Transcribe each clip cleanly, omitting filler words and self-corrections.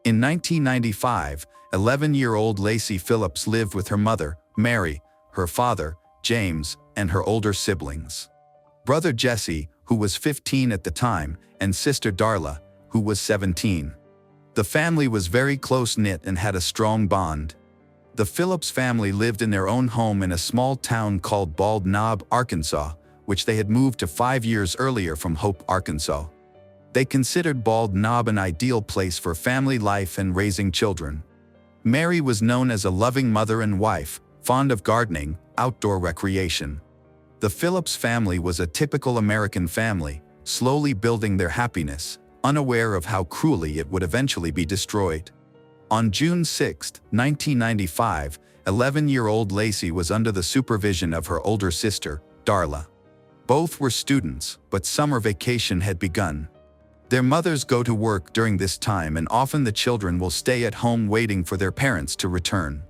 In 1995, 11-year-old Lacey Phillips lived with her mother, Mary, her father, James, and her older siblings. Brother Jesse, who was 15 at the time, and sister Darla, who was 17. The family was very close-knit and had a strong bond. The Phillips family lived in their own home in a small town called Bald Knob, Arkansas, which they had moved to 5 years earlier from Hope, Arkansas. They considered Bald Knob an ideal place for family life and raising children. Mary was known as a loving mother and wife, fond of gardening, outdoor recreation. The Phillips family was a typical American family, slowly building their happiness, unaware of how cruelly it would eventually be destroyed. On June 6, 1995, 11-year-old Lacey was under the supervision of her older sister, Darla. Both were students, but summer vacation had begun. Their mothers go to work during this time, and often the children will stay at home waiting for their parents to return.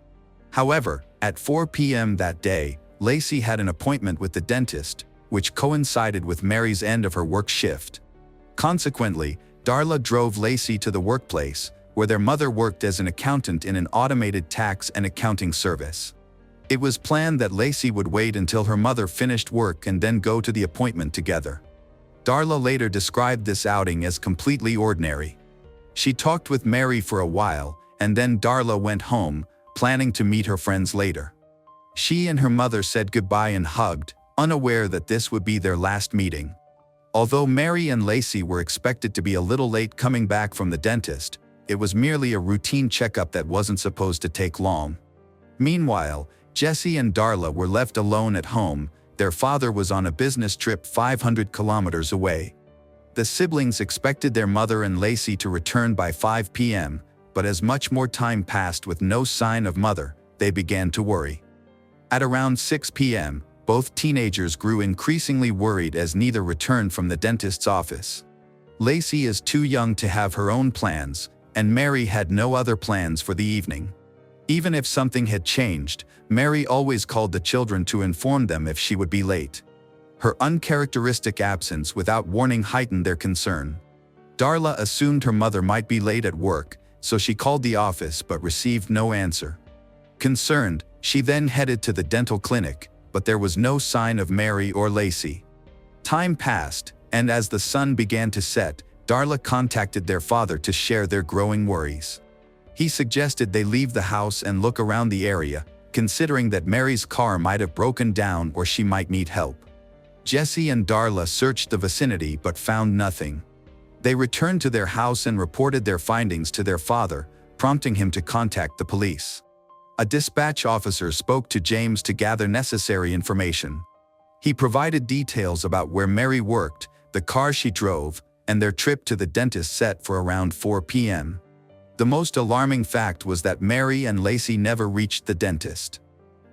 However, at 4 p.m. that day, Lacey had an appointment with the dentist, which coincided with Mary's end of her work shift. Consequently, Darla drove Lacey to the workplace, where their mother worked as an accountant in an automated tax and accounting service. It was planned that Lacey would wait until her mother finished work and then go to the appointment together. Darla later described this outing as completely ordinary. She talked with Mary for a while, and then Darla went home, planning to meet her friends later. She and her mother said goodbye and hugged, unaware that this would be their last meeting. Although Mary and Lacey were expected to be a little late coming back from the dentist, it was merely a routine checkup that wasn't supposed to take long. Meanwhile, Jesse and Darla were left alone at home. Their father was on a business trip 500 kilometers away. The siblings expected their mother and Lacey to return by 5 p.m., but as much more time passed with no sign of mother, they began to worry. At around 6 p.m., both teenagers grew increasingly worried as neither returned from the dentist's office. Lacey is too young to have her own plans, and Mary had no other plans for the evening. Even if something had changed, Mary always called the children to inform them if she would be late. Her uncharacteristic absence without warning heightened their concern. Darla assumed her mother might be late at work, so she called the office but received no answer. Concerned, she then headed to the dental clinic, but there was no sign of Mary or Lacey. Time passed, and as the sun began to set, Darla contacted their father to share their growing worries. He suggested they leave the house and look around the area, considering that Mary's car might have broken down or she might need help. Jesse and Darla searched the vicinity but found nothing. They returned to their house and reported their findings to their father, prompting him to contact the police. A dispatch officer spoke to James to gather necessary information. He provided details about where Mary worked, the car she drove, and their trip to the dentist set for around 4 p.m. The most alarming fact was that Mary and Lacey never reached the dentist.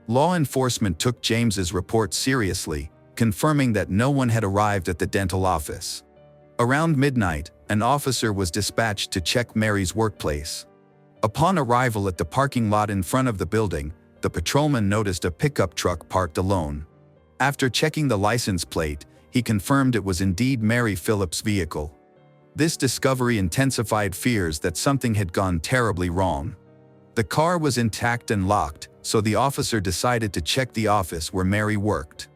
Law enforcement took James's report seriously, confirming that no one had arrived at the dental office. Around midnight, an officer was dispatched to check Mary's workplace. Upon arrival at the parking lot in front of the building, the patrolman noticed a pickup truck parked alone. After checking the license plate, he confirmed it was indeed Mary Phillips' vehicle. This discovery intensified fears that something had gone terribly wrong. The car was intact and locked, so the officer decided to check the office where Mary worked.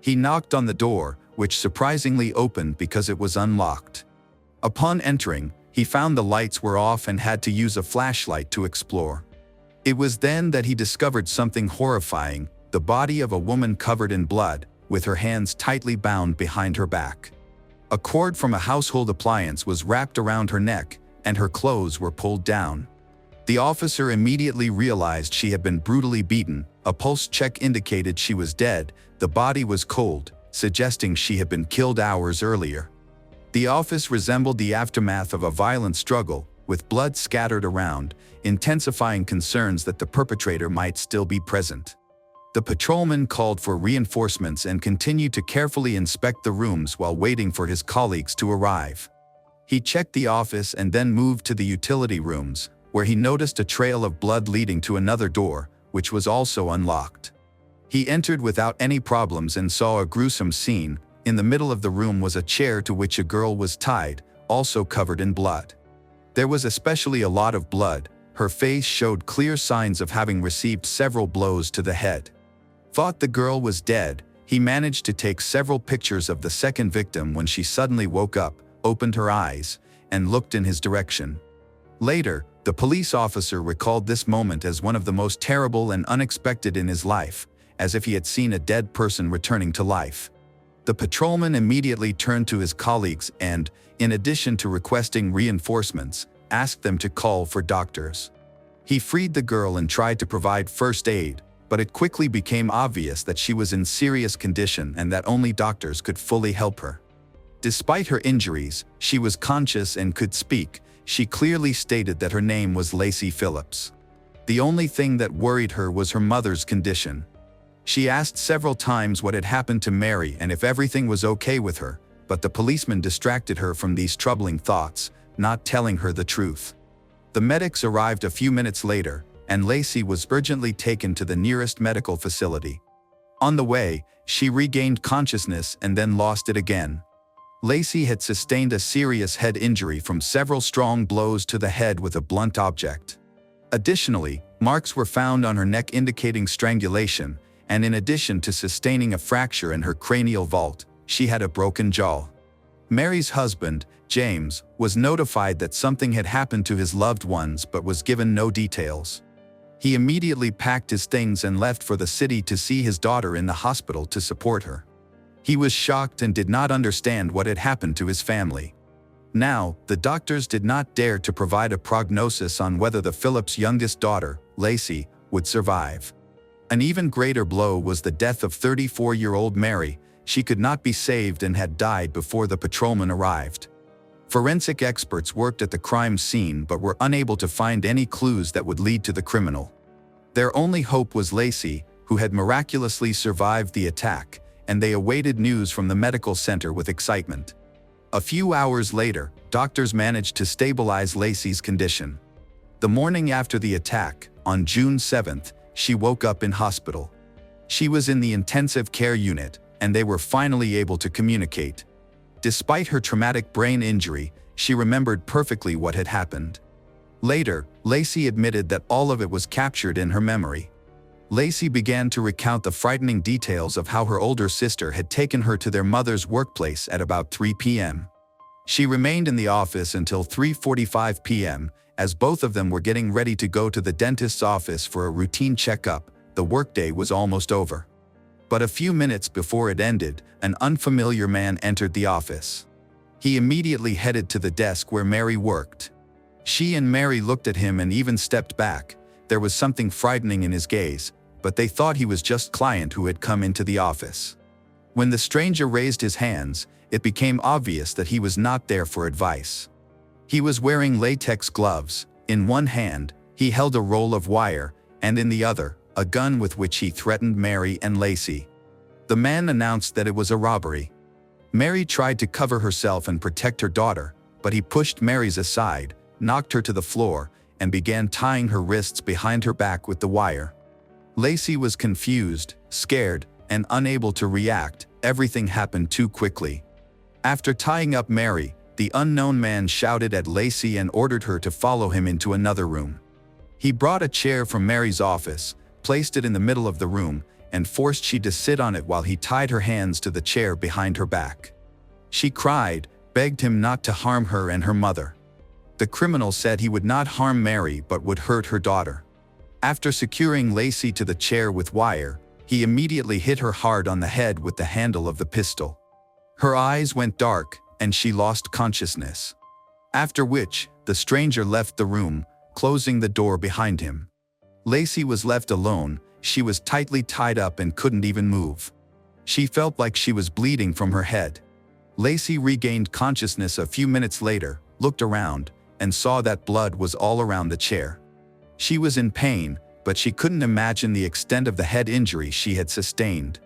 He knocked on the door, which surprisingly opened because it was unlocked. Upon entering, he found the lights were off and had to use a flashlight to explore. It was then that he discovered something horrifying: the body of a woman covered in blood, with her hands tightly bound behind her back. A cord from a household appliance was wrapped around her neck, and her clothes were pulled down. The officer immediately realized she had been brutally beaten. A pulse check indicated she was dead. The body was cold, suggesting she had been killed hours earlier. The office resembled the aftermath of a violent struggle, with blood scattered around, intensifying concerns that the perpetrator might still be present. The patrolman called for reinforcements and continued to carefully inspect the rooms while waiting for his colleagues to arrive. He checked the office and then moved to the utility rooms, where he noticed a trail of blood leading to another door, which was also unlocked. He entered without any problems and saw a gruesome scene. In the middle of the room was a chair to which a girl was tied, also covered in blood. There was especially a lot of blood. Her face showed clear signs of having received several blows to the head. Thought the girl was dead, he managed to take several pictures of the second victim when she suddenly woke up, opened her eyes, and looked in his direction. Later, the police officer recalled this moment as one of the most terrible and unexpected in his life, as if he had seen a dead person returning to life. The patrolman immediately turned to his colleagues and, in addition to requesting reinforcements, asked them to call for doctors. He freed the girl and tried to provide first aid, but it quickly became obvious that she was in serious condition and that only doctors could fully help her. Despite her injuries, she was conscious and could speak. She clearly stated that her name was Lacey Phillips. The only thing that worried her was her mother's condition. She asked several times what had happened to Mary and if everything was okay with her, but the policeman distracted her from these troubling thoughts, not telling her the truth. The medics arrived a few minutes later, and Lacey was urgently taken to the nearest medical facility. On the way, she regained consciousness and then lost it again. Lacey had sustained a serious head injury from several strong blows to the head with a blunt object. Additionally, marks were found on her neck indicating strangulation, and in addition to sustaining a fracture in her cranial vault, she had a broken jaw. Mary's husband, James, was notified that something had happened to his loved ones but was given no details. He immediately packed his things and left for the city to see his daughter in the hospital to support her. He was shocked and did not understand what had happened to his family. Now, the doctors did not dare to provide a prognosis on whether the Phillips' youngest daughter, Lacey, would survive. An even greater blow was the death of 34-year-old Mary. She could not be saved and had died before the patrolman arrived. Forensic experts worked at the crime scene but were unable to find any clues that would lead to the criminal. Their only hope was Lacey, who had miraculously survived the attack, and they awaited news from the medical center with excitement. A few hours later, doctors managed to stabilize Lacey's condition. The morning after the attack, on June 7th, she woke up in hospital. She was in the intensive care unit, and they were finally able to communicate. Despite her traumatic brain injury, she remembered perfectly what had happened. Later, Lacey admitted that all of it was captured in her memory. Lacey began to recount the frightening details of how her older sister had taken her to their mother's workplace at about 3 p.m. She remained in the office until 3:45 p.m., as both of them were getting ready to go to the dentist's office for a routine checkup. The workday was almost over. But a few minutes before it ended, an unfamiliar man entered the office. He immediately headed to the desk where Mary worked. She and Mary looked at him and even stepped back. There was something frightening in his gaze, but they thought he was just a client who had come into the office. When the stranger raised his hands, it became obvious that he was not there for advice. He was wearing latex gloves. In one hand, he held a roll of wire, and in the other, a gun with which he threatened Mary and Lacey. The man announced that it was a robbery. Mary tried to cover herself and protect her daughter, but he pushed Mary's aside, knocked her to the floor, and began tying her wrists behind her back with the wire. Lacey was confused, scared, and unable to react. Everything happened too quickly. After tying up Mary, the unknown man shouted at Lacey and ordered her to follow him into another room. He brought a chair from Mary's office, placed it in the middle of the room, and forced she to sit on it while he tied her hands to the chair behind her back. She cried, begged him not to harm her and her mother. The criminal said he would not harm Mary but would hurt her daughter. After securing Lacey to the chair with wire, he immediately hit her hard on the head with the handle of the pistol. Her eyes went dark, and she lost consciousness. After which, the stranger left the room, closing the door behind him. Lacey was left alone. She was tightly tied up and couldn't even move. She felt like she was bleeding from her head. Lacey regained consciousness a few minutes later, looked around, and saw that blood was all around the chair. She was in pain, but she couldn't imagine the extent of the head injury she had sustained.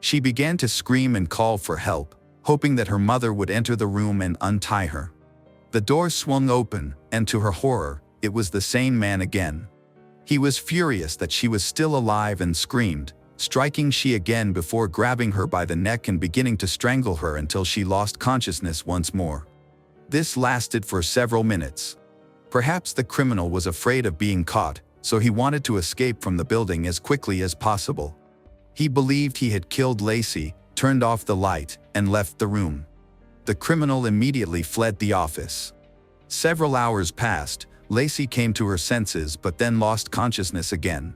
She began to scream and call for help, hoping that her mother would enter the room and untie her. The door swung open, and to her horror, it was the same man again. He was furious that she was still alive and screamed, striking she again before grabbing her by the neck and beginning to strangle her until she lost consciousness once more. This lasted for several minutes. Perhaps the criminal was afraid of being caught, so he wanted to escape from the building as quickly as possible. He believed he had killed Lacey, turned off the light, and left the room. The criminal immediately fled the office. Several hours passed. Lacey came to her senses but then lost consciousness again.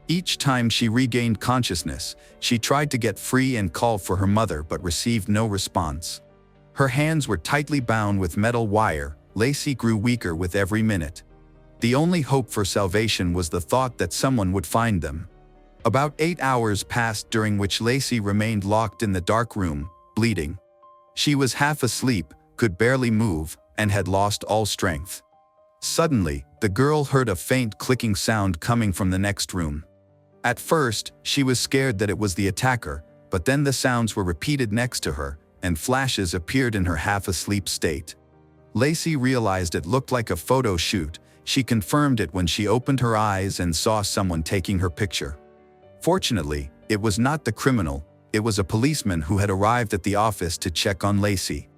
Each time she regained consciousness, she tried to get free and call for her mother but received no response. Her hands were tightly bound with metal wire. Lacey grew weaker with every minute. The only hope for salvation was the thought that someone would find them. About 8 hours passed during which Lacey remained locked in the dark room, bleeding. She was half asleep, could barely move, and had lost all strength. Suddenly, the girl heard a faint clicking sound coming from the next room. At first, she was scared that it was the attacker, but then the sounds were repeated next to her, and flashes appeared in her half-asleep state. Lacey realized it looked like a photo shoot. She confirmed it when she opened her eyes and saw someone taking her picture. Fortunately, it was not the criminal, it was a policeman who had arrived at the office to check on Lacey.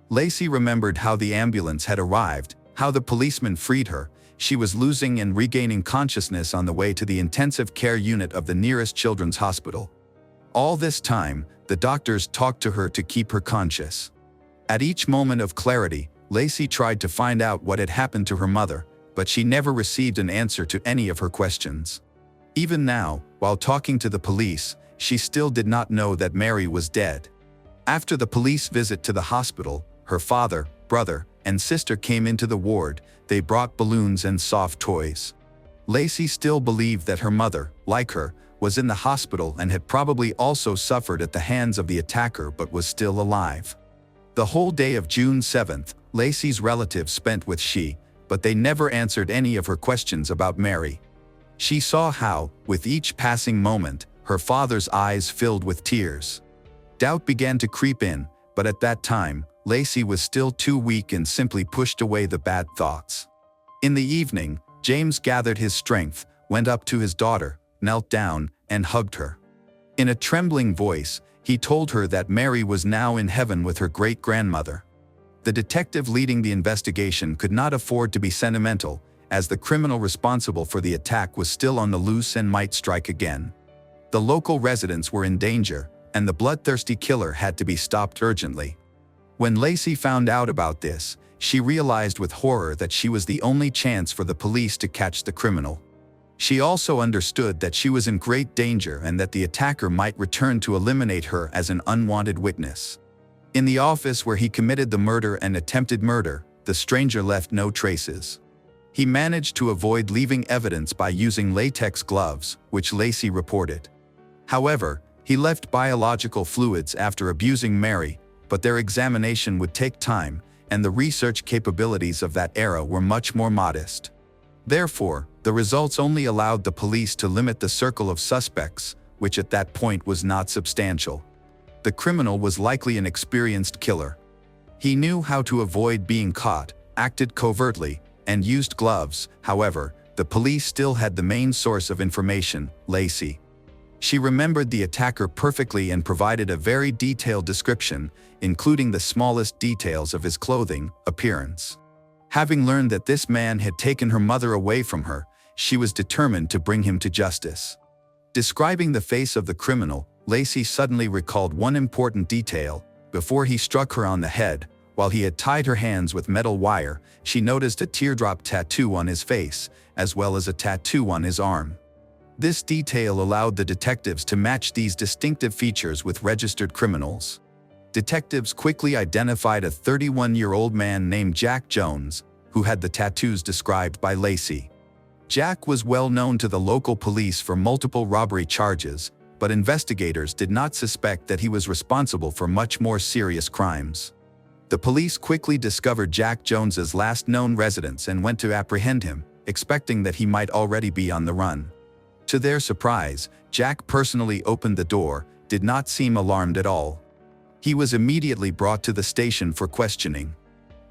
Lacey remembered how the ambulance had arrived, how the policeman freed her. She was losing and regaining consciousness on the way to the intensive care unit of the nearest children's hospital. All this time, the doctors talked to her to keep her conscious. At each moment of clarity, Lacey tried to find out what had happened to her mother, but she never received an answer to any of her questions. Even now, while talking to the police, she still did not know that Mary was dead. After the police visit to the hospital, her father, brother, and sister came into the ward. They brought balloons and soft toys. Lacey still believed that her mother, like her, was in the hospital and had probably also suffered at the hands of the attacker but was still alive. The whole day of June 7th, Lacey's relatives spent with she, but they never answered any of her questions about Mary. She saw how, with each passing moment, her father's eyes filled with tears. Doubt began to creep in, but at that time, Lacey was still too weak and simply pushed away the bad thoughts. In the evening, James gathered his strength, went up to his daughter, knelt down, and hugged her. In a trembling voice, he told her that Mary was now in heaven with her great-grandmother. The detective leading the investigation could not afford to be sentimental, as the criminal responsible for the attack was still on the loose and might strike again. The local residents were in danger, and the bloodthirsty killer had to be stopped urgently. When Lacey found out about this, she realized with horror that she was the only chance for the police to catch the criminal. She also understood that she was in great danger and that the attacker might return to eliminate her as an unwanted witness. In the office where he committed the murder and attempted murder, the stranger left no traces. He managed to avoid leaving evidence by using latex gloves, which Lacey reported. However, he left biological fluids after abusing Mary, but their examination would take time, and the research capabilities of that era were much more modest. Therefore, the results only allowed the police to limit the circle of suspects, which at that point was not substantial. The criminal was likely an experienced killer. He knew how to avoid being caught, acted covertly, and used gloves. However, the police still had the main source of information, Lacey. She remembered the attacker perfectly and provided a very detailed description, including the smallest details of his clothing, appearance. Having learned that this man had taken her mother away from her, she was determined to bring him to justice. Describing the face of the criminal, Lacey suddenly recalled one important detail. Before he struck her on the head, while he had tied her hands with metal wire, she noticed a teardrop tattoo on his face, as well as a tattoo on his arm. This detail allowed the detectives to match these distinctive features with registered criminals. Detectives quickly identified a 31-year-old man named Jack Jones, who had the tattoos described by Lacey. Jack was well known to the local police for multiple robbery charges, but investigators did not suspect that he was responsible for much more serious crimes. The police quickly discovered Jack Jones's last known residence and went to apprehend him, expecting that he might already be on the run. To their surprise, Jack personally opened the door, did not seem alarmed at all. He was immediately brought to the station for questioning.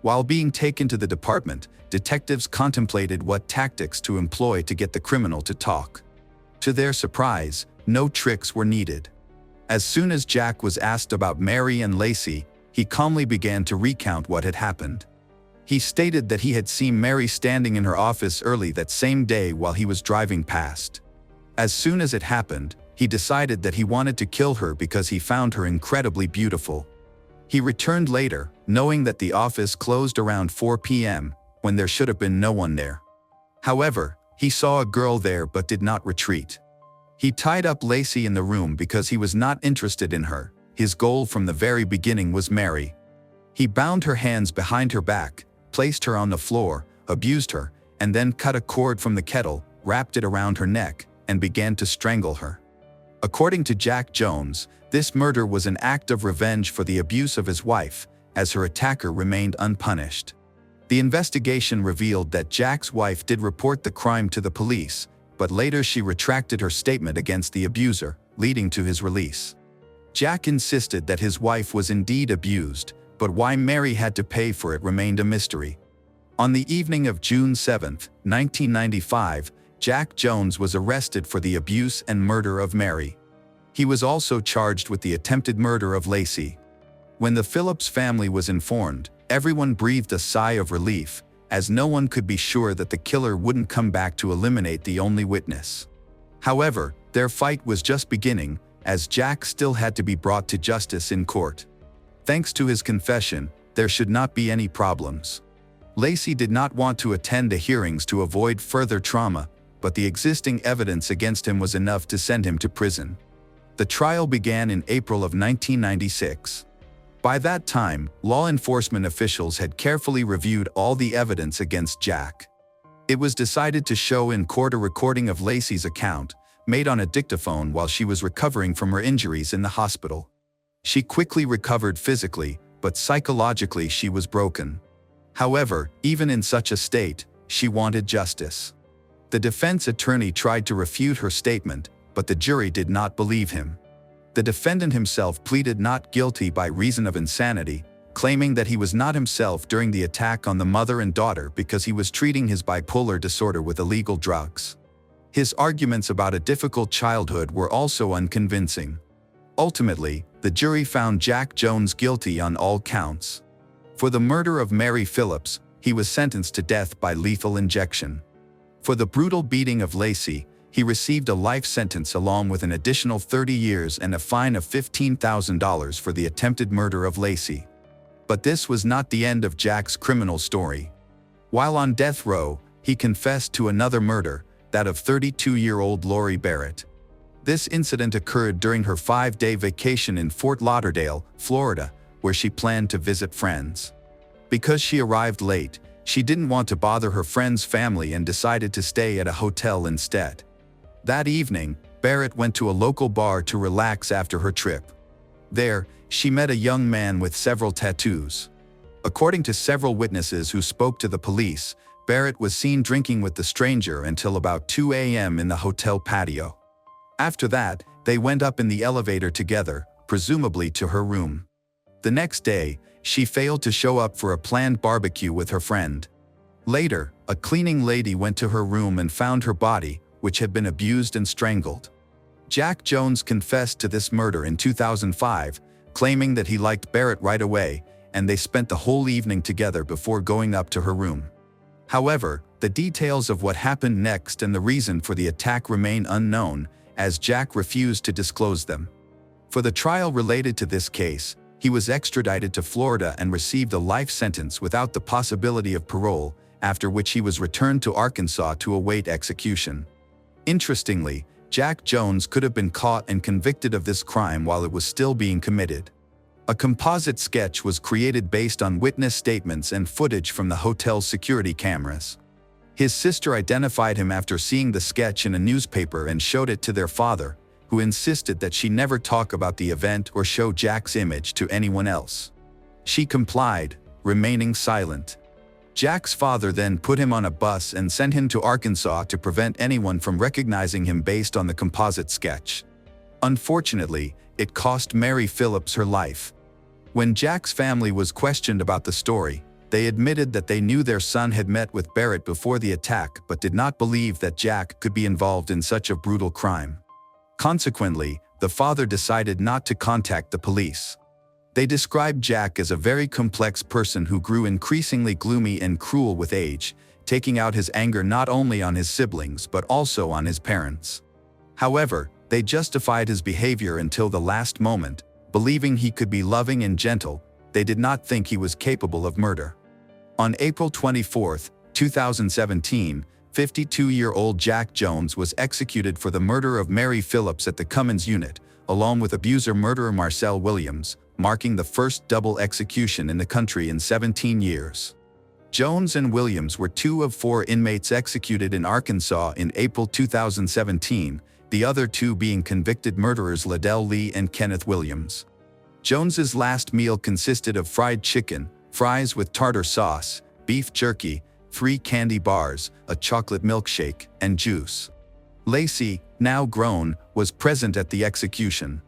While being taken to the department, detectives contemplated what tactics to employ to get the criminal to talk. To their surprise, no tricks were needed. As soon as Jack was asked about Mary and Lacey, he calmly began to recount what had happened. He stated that he had seen Mary standing in her office early that same day while he was driving past. As soon as it happened, he decided that he wanted to kill her because he found her incredibly beautiful. He returned later, knowing that the office closed around 4 p.m., when there should have been no one there. However, he saw a girl there but did not retreat. He tied up Lacey in the room because he was not interested in her. His goal from the very beginning was Mary. He bound her hands behind her back, placed her on the floor, abused her, and then cut a cord from the kettle, wrapped it around her neck, and began to strangle her. According to Jack Jones, this murder was an act of revenge for the abuse of his wife, as her attacker remained unpunished. The investigation revealed that Jack's wife did report the crime to the police, but later she retracted her statement against the abuser, leading to his release. Jack insisted that his wife was indeed abused, but why Mary had to pay for it remained a mystery. On the evening of June 7, 1995, Jack Jones was arrested for the abuse and murder of Mary. He was also charged with the attempted murder of Lacey. When the Phillips family was informed, everyone breathed a sigh of relief, as no one could be sure that the killer wouldn't come back to eliminate the only witness. However, their fight was just beginning, as Jack still had to be brought to justice in court. Thanks to his confession, there should not be any problems. Lacey did not want to attend the hearings to avoid further trauma, but the existing evidence against him was enough to send him to prison. The trial began in April of 1996. By that time, law enforcement officials had carefully reviewed all the evidence against Jack. It was decided to show in court a recording of Lacey's account, made on a dictaphone while she was recovering from her injuries in the hospital. She quickly recovered physically, but psychologically she was broken. However, even in such a state, she wanted justice. The defense attorney tried to refute her statement, but the jury did not believe him. The defendant himself pleaded not guilty by reason of insanity, claiming that he was not himself during the attack on the mother and daughter because he was treating his bipolar disorder with illegal drugs. His arguments about a difficult childhood were also unconvincing. Ultimately, the jury found Jack Jones guilty on all counts. For the murder of Mary Phillips, he was sentenced to death by lethal injection. For the brutal beating of Lacey, he received a life sentence along with an additional 30 years and a fine of $15,000 for the attempted murder of Lacey. But this was not the end of Jack's criminal story. While on death row, he confessed to another murder, that of 32-year-old Lori Barrett. This incident occurred during her 5-day vacation in Fort Lauderdale, Florida, where she planned to visit friends. Because she arrived late, she didn't want to bother her friend's family and decided to stay at a hotel instead. That evening, Barrett went to a local bar to relax after her trip. There, she met a young man with several tattoos. According to several witnesses who spoke to the police, Barrett was seen drinking with the stranger until about 2 a.m. in the hotel patio. After that, they went up in the elevator together, presumably to her room. The next day, she failed to show up for a planned barbecue with her friend. Later, a cleaning lady went to her room and found her body, which had been abused and strangled. Jack Jones confessed to this murder in 2005, claiming that he liked Barrett right away, and they spent the whole evening together before going up to her room. However, the details of what happened next and the reason for the attack remain unknown, as Jack refused to disclose them. For the trial related to this case, he was extradited to Florida and received a life sentence without the possibility of parole, after which he was returned to Arkansas to await execution. Interestingly, Jack Jones could have been caught and convicted of this crime while it was still being committed. A composite sketch was created based on witness statements and footage from the hotel's security cameras. His sister identified him after seeing the sketch in a newspaper and showed it to their father, who insisted that she never talk about the event or show Jack's image to anyone else. She complied, remaining silent. Jack's father then put him on a bus and sent him to Arkansas to prevent anyone from recognizing him based on the composite sketch. Unfortunately, it cost Mary Phillips her life. When Jack's family was questioned about the story, they admitted that they knew their son had met with Barrett before the attack but did not believe that Jack could be involved in such a brutal crime. Consequently, the father decided not to contact the police. They described Jack as a very complex person who grew increasingly gloomy and cruel with age, taking out his anger not only on his siblings but also on his parents. However, they justified his behavior until the last moment, believing he could be loving and gentle. They did not think he was capable of murder. On April 24, 2017, 52-year-old Jack Jones was executed for the murder of Mary Phillips at the Cummins unit, along with abuser-murderer Marcel Williams, marking the first double execution in the country in 17 years. Jones and Williams were 2 of 4 inmates executed in Arkansas in April 2017, the other 2 being convicted murderers Liddell Lee and Kenneth Williams. Jones's last meal consisted of fried chicken, fries with tartar sauce, beef jerky, 3 candy bars, a chocolate milkshake, and juice. Lacey, now grown, was present at the execution.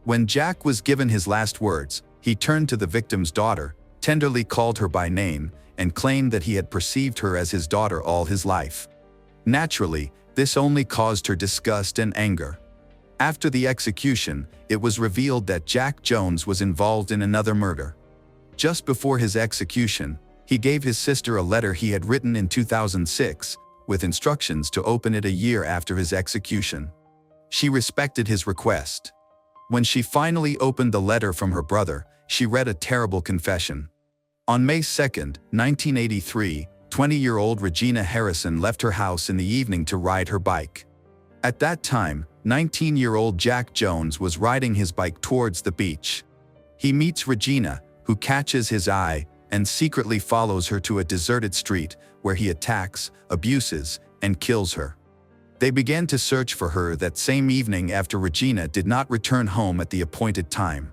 When Jack was given his last words, he turned to the victim's daughter, tenderly called her by name, and claimed that he had perceived her as his daughter all his life. Naturally, this only caused her disgust and anger. After the execution, it was revealed that Jack Jones was involved in another murder. Just before his execution, he gave his sister a letter he had written in 2006, with instructions to open it a year after his execution. She respected his request. When she finally opened the letter from her brother, she read a terrible confession. On May 2, 1983, 20-year-old Regina Harrison left her house in the evening to ride her bike. At that time, 19-year-old Jack Jones was riding his bike towards the beach. He meets Regina, who catches his eye and secretly follows her to a deserted street where he attacks, abuses, and kills her. They began to search for her that same evening after Regina did not return home at the appointed time.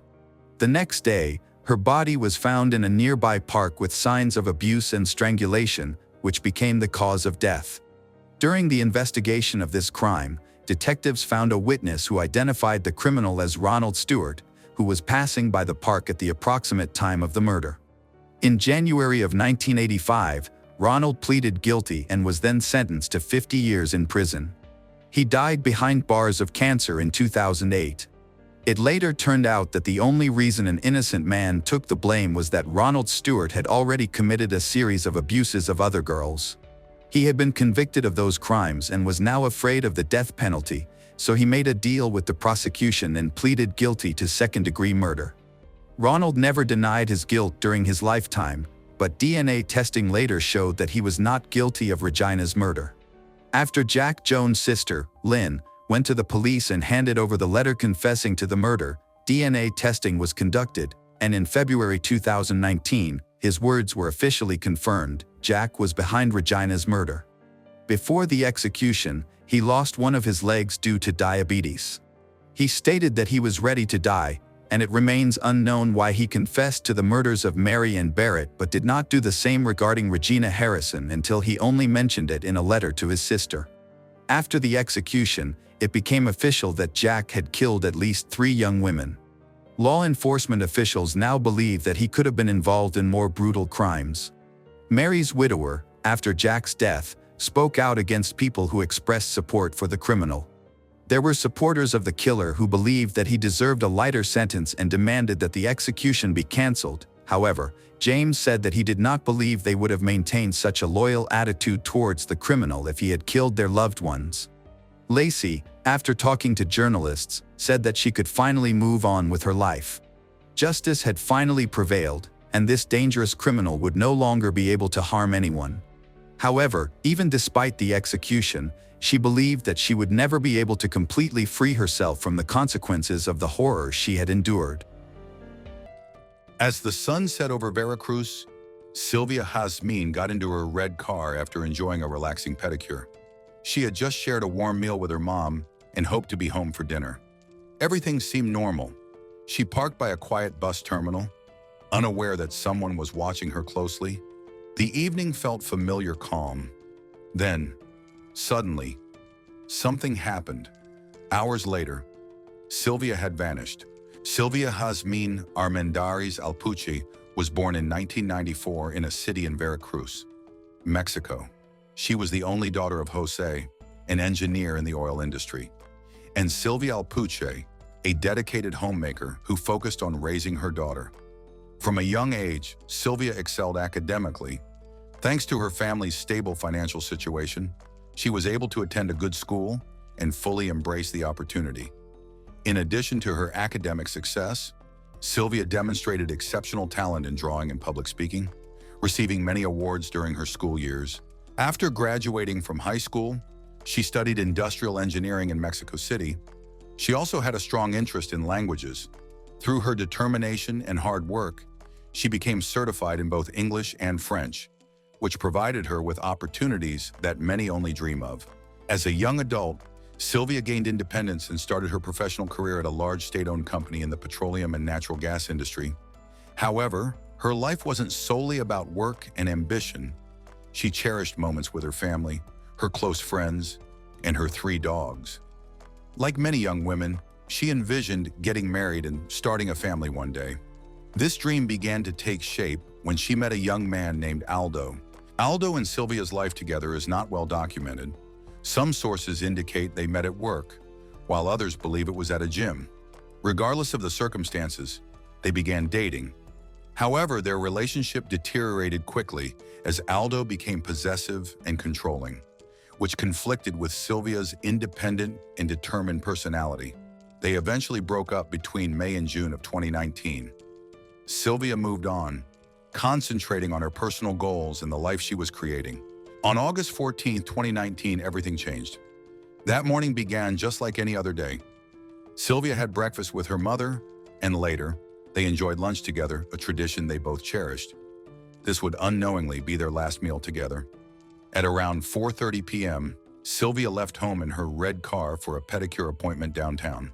The next day, her body was found in a nearby park with signs of abuse and strangulation, which became the cause of death. During the investigation of this crime, detectives found a witness who identified the criminal as Ronald Stewart, who was passing by the park at the approximate time of the murder. In January of 1985, Ronald pleaded guilty and was then sentenced to 50 years in prison. He died behind bars of cancer in 2008. It later turned out that the only reason an innocent man took the blame was that Ronald Stewart had already committed a series of abuses of other girls. He had been convicted of those crimes and was now afraid of the death penalty, so he made a deal with the prosecution and pleaded guilty to second-degree murder. Ronald never denied his guilt during his lifetime, but DNA testing later showed that he was not guilty of Regina's murder. After Jack Jones' sister, Lynn, went to the police and handed over the letter confessing to the murder, DNA testing was conducted, and in February 2019, his words were officially confirmed: Jack was behind Regina's murder. Before the execution, he lost one of his legs due to diabetes. He stated that he was ready to die, and it remains unknown why he confessed to the murders of Mary and Barrett but did not do the same regarding Regina Harrison until he only mentioned it in a letter to his sister. After the execution, it became official that Jack had killed at least 3 young women. Law enforcement officials now believe that he could have been involved in more brutal crimes. Mary's widower, after Jack's death, spoke out against people who expressed support for the criminal. There were supporters of the killer who believed that he deserved a lighter sentence and demanded that the execution be cancelled. However, James said that he did not believe they would have maintained such a loyal attitude towards the criminal if he had killed their loved ones. Lacey, after talking to journalists, said that she could finally move on with her life. Justice had finally prevailed, and this dangerous criminal would no longer be able to harm anyone. However, even despite the execution, she believed that she would never be able to completely free herself from the consequences of the horror she had endured. As the sun set over Veracruz, Sylvia Jazmin got into her red car after enjoying a relaxing pedicure. She had just shared a warm meal with her mom and hoped to be home for dinner. Everything seemed normal. She parked by a quiet bus terminal, unaware that someone was watching her closely. The evening felt familiar calm. Then, suddenly, something happened. Hours later, Sylvia had vanished. Sylvia Jazmin Armendariz Alpuche was born in 1994 in a city in Veracruz, Mexico. She was the only daughter of Jose, an engineer in the oil industry, and Sylvia Alpuche, a dedicated homemaker who focused on raising her daughter. From a young age, Sylvia excelled academically. Thanks to her family's stable financial situation, she was able to attend a good school and fully embrace the opportunity. In addition to her academic success, Sylvia demonstrated exceptional talent in drawing and public speaking, receiving many awards during her school years. After graduating from high school, she studied industrial engineering in Mexico City. She also had a strong interest in languages. Through her determination and hard work, she became certified in both English and French, which provided her with opportunities that many only dream of. As a young adult, Sylvia gained independence and started her professional career at a large state-owned company in the petroleum and natural gas industry. However, her life wasn't solely about work and ambition. She cherished moments with her family, her close friends, and her 3 dogs. Like many young women, she envisioned getting married and starting a family one day. This dream began to take shape when she met a young man named Aldo. Aldo and Sylvia's life together is not well documented. Some sources indicate they met at work, while others believe it was at a gym. Regardless of the circumstances, they began dating. However, their relationship deteriorated quickly as Aldo became possessive and controlling, which conflicted with Sylvia's independent and determined personality. They eventually broke up between May and June of 2019. Sylvia moved on, concentrating on her personal goals and the life she was creating. On August 14, 2019, everything changed. That morning began just like any other day. Sylvia had breakfast with her mother, and later, they enjoyed lunch together, a tradition they both cherished. This would unknowingly be their last meal together. At around 4:30 p.m., Sylvia left home in her red car for a pedicure appointment downtown.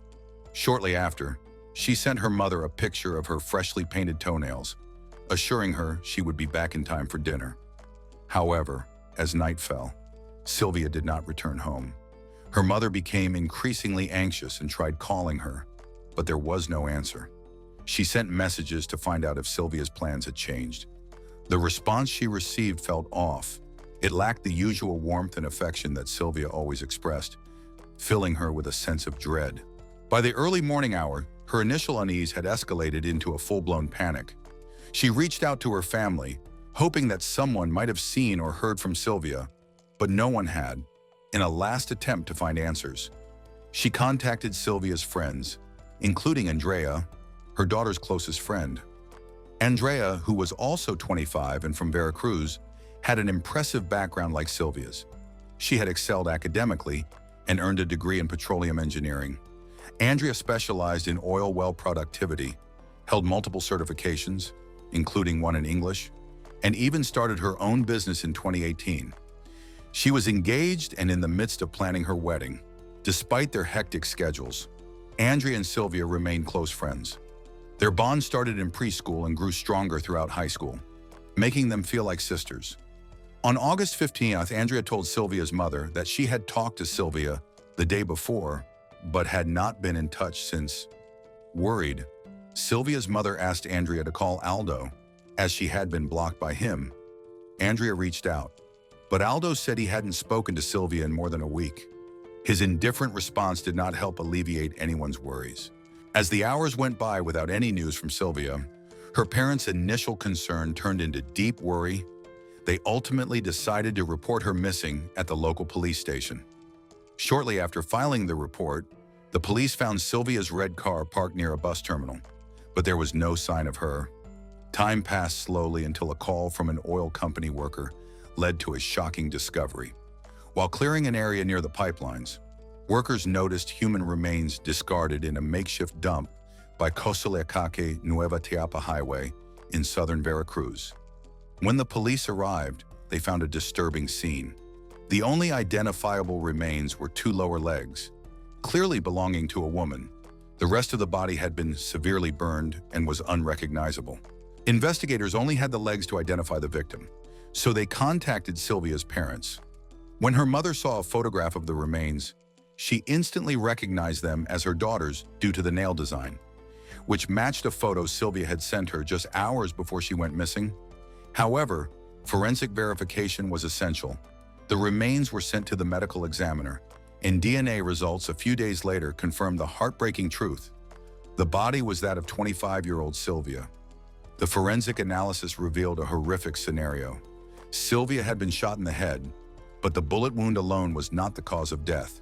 Shortly after, she sent her mother a picture of her freshly painted toenails, assuring her she would be back in time for dinner. However, as night fell, Sylvia did not return home. Her mother became increasingly anxious and tried calling her, but there was no answer. She sent messages to find out if Sylvia's plans had changed. The response she received felt off. It lacked the usual warmth and affection that Sylvia always expressed, filling her with a sense of dread. By the early morning hour, her initial unease had escalated into a full-blown panic. She reached out to her family, hoping that someone might have seen or heard from Sylvia, but no one had. In a last attempt to find answers, she contacted Sylvia's friends, including Andrea, her daughter's closest friend. Andrea, who was also 25 and from Veracruz, had an impressive background like Sylvia's. She had excelled academically and earned a degree in petroleum engineering. Andrea specialized in oil well productivity, held multiple certifications, including one in English, and even started her own business in 2018. She was engaged and in the midst of planning her wedding. Despite their hectic schedules, Andrea and Sylvia remained close friends. Their bond started in preschool and grew stronger throughout high school, making them feel like sisters. On August 15th, Andrea told Sylvia's mother that she had talked to Sylvia the day before, but had not been in touch since. Worried, Sylvia's mother asked Andrea to call Aldo, as she had been blocked by him. Andrea reached out, but Aldo said he hadn't spoken to Sylvia in more than a week. His indifferent response did not help alleviate anyone's worries. As the hours went by without any news from Sylvia, her parents' initial concern turned into deep worry. They ultimately decided to report her missing at the local police station. Shortly after filing the report, the police found Sylvia's red car parked near a bus terminal, but there was no sign of her. Time passed slowly until a call from an oil company worker led to a shocking discovery. While clearing an area near the pipelines, workers noticed human remains discarded in a makeshift dump by Cosoleacaque Nueva Tiapa Highway in southern Veracruz. When the police arrived, they found a disturbing scene. The only identifiable remains were 2 lower legs, clearly belonging to a woman. The rest of the body had been severely burned and was unrecognizable. Investigators only had the legs to identify the victim, so they contacted Sylvia's parents. When her mother saw a photograph of the remains, she instantly recognized them as her daughter's due to the nail design, which matched a photo Sylvia had sent her just hours before she went missing. However, forensic verification was essential. The remains were sent to the medical examiner, and DNA results a few days later confirmed the heartbreaking truth. The body was that of 25-year-old Sylvia. The forensic analysis revealed a horrific scenario. Sylvia had been shot in the head, but the bullet wound alone was not the cause of death.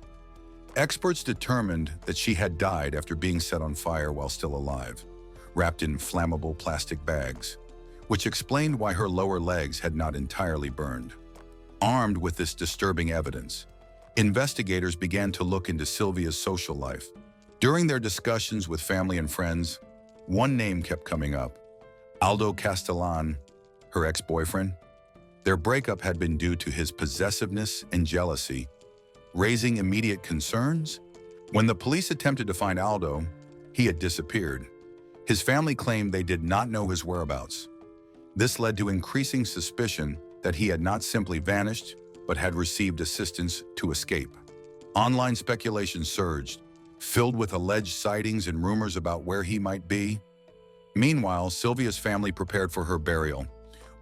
Experts determined that she had died after being set on fire while still alive, wrapped in flammable plastic bags, which explained why her lower legs had not entirely burned. Armed with this disturbing evidence, investigators began to look into Sylvia's social life. During their discussions with family and friends, one name kept coming up: Aldo Castellan, her ex-boyfriend. Their breakup had been due to his possessiveness and jealousy, raising immediate concerns. When the police attempted to find Aldo, he had disappeared. His family claimed they did not know his whereabouts. This led to increasing suspicion that he had not simply vanished, but had received assistance to escape. Online speculation surged, filled with alleged sightings and rumors about where he might be. Meanwhile, Sylvia's family prepared for her burial,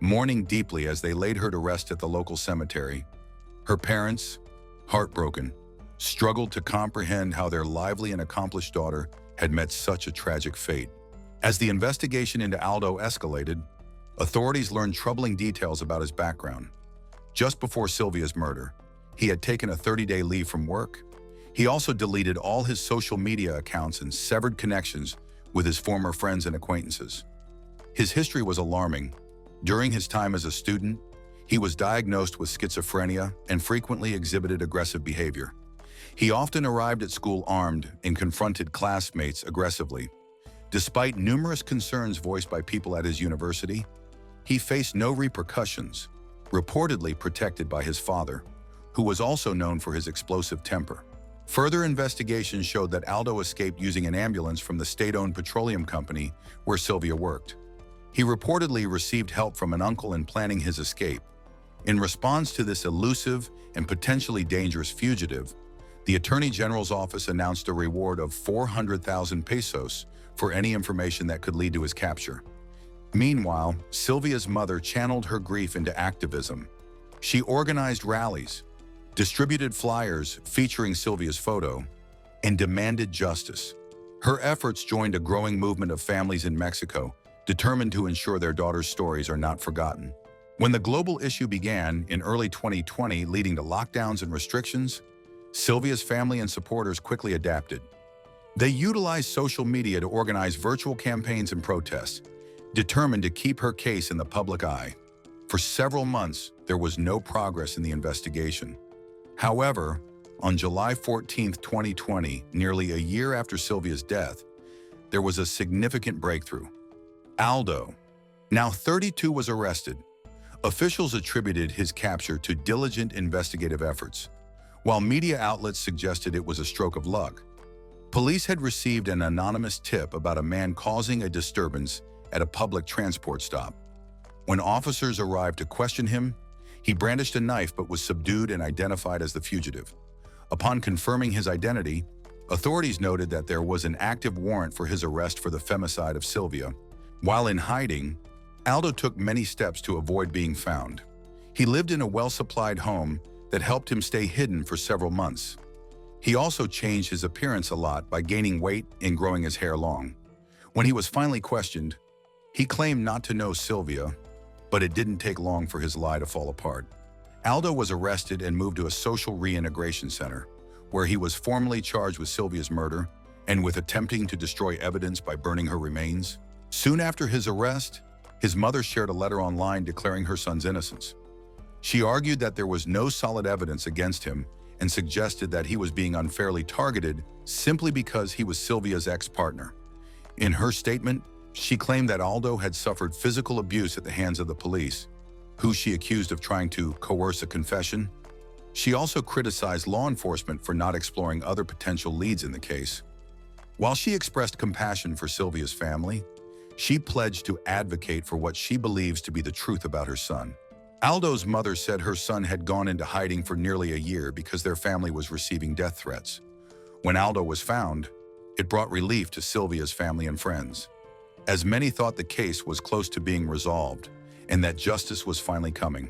mourning deeply as they laid her to rest at the local cemetery. Her parents, heartbroken, struggled to comprehend how their lively and accomplished daughter had met such a tragic fate. As the investigation into Aldo escalated, authorities learned troubling details about his background. Just before Sylvia's murder, he had taken a 30-day leave from work. He also deleted all his social media accounts and severed connections with his former friends and acquaintances. His history was alarming. During his time as a student, he was diagnosed with schizophrenia and frequently exhibited aggressive behavior. He often arrived at school armed and confronted classmates aggressively. Despite numerous concerns voiced by people at his university, he faced no repercussions, reportedly protected by his father, who was also known for his explosive temper. Further investigation showed that Aldo escaped using an ambulance from the state-owned petroleum company where Sylvia worked. He reportedly received help from an uncle in planning his escape. In response to this elusive and potentially dangerous fugitive, the Attorney General's office announced a reward of 400,000 pesos for any information that could lead to his capture. Meanwhile, Sylvia's mother channeled her grief into activism. She organized rallies, distributed flyers featuring Sylvia's photo, and demanded justice. Her efforts joined a growing movement of families in Mexico, determined to ensure their daughters' stories are not forgotten. When the global issue began in early 2020, leading to lockdowns and restrictions, Sylvia's family and supporters quickly adapted. They utilized social media to organize virtual campaigns and protests, determined to keep her case in the public eye. For several months, there was no progress in the investigation. However, on July 14, 2020, nearly a year after Sylvia's death, there was a significant breakthrough. Aldo, now 32, was arrested. Officials attributed his capture to diligent investigative efforts, while media outlets suggested it was a stroke of luck. Police had received an anonymous tip about a man causing a disturbance at a public transport stop. When officers arrived to question him, he brandished a knife but was subdued and identified as the fugitive. Upon confirming his identity, authorities noted that there was an active warrant for his arrest for the femicide of Sylvia. While in hiding, Aldo took many steps to avoid being found. He lived in a well-supplied home that helped him stay hidden for several months. He also changed his appearance a lot by gaining weight and growing his hair long. When he was finally questioned, he claimed not to know Sylvia, but it didn't take long for his lie to fall apart. Aldo was arrested and moved to a social reintegration center, where he was formally charged with Sylvia's murder and with attempting to destroy evidence by burning her remains. Soon after his arrest, his mother shared a letter online declaring her son's innocence. She argued that there was no solid evidence against him and suggested that he was being unfairly targeted simply because he was Sylvia's ex-partner. In her statement, she claimed that Aldo had suffered physical abuse at the hands of the police, who she accused of trying to coerce a confession. She also criticized law enforcement for not exploring other potential leads in the case. While she expressed compassion for Sylvia's family, she pledged to advocate for what she believes to be the truth about her son. Aldo's mother said her son had gone into hiding for nearly a year because their family was receiving death threats. When Aldo was found, it brought relief to Sylvia's family and friends, as many thought the case was close to being resolved and that justice was finally coming.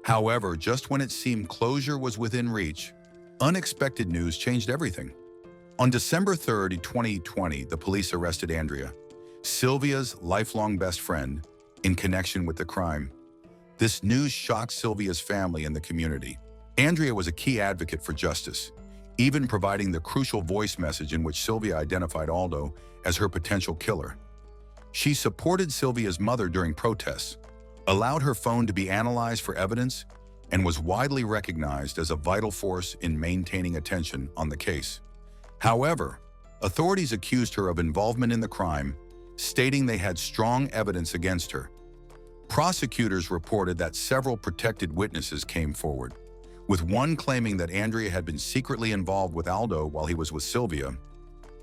However, just when it seemed closure was within reach, unexpected news changed everything. On December 3, 2020, the police arrested Andrea, Sylvia's lifelong best friend, in connection with the crime. This news shocked Sylvia's family and the community. Andrea was a key advocate for justice, even providing the crucial voice message in which Sylvia identified Aldo as her potential killer. She supported Sylvia's mother during protests, allowed her phone to be analyzed for evidence, and was widely recognized as a vital force in maintaining attention on the case. However, authorities accused her of involvement in the crime, stating they had strong evidence against her. Prosecutors reported that several protected witnesses came forward, with one claiming that Andrea had been secretly involved with Aldo while he was with Sylvia.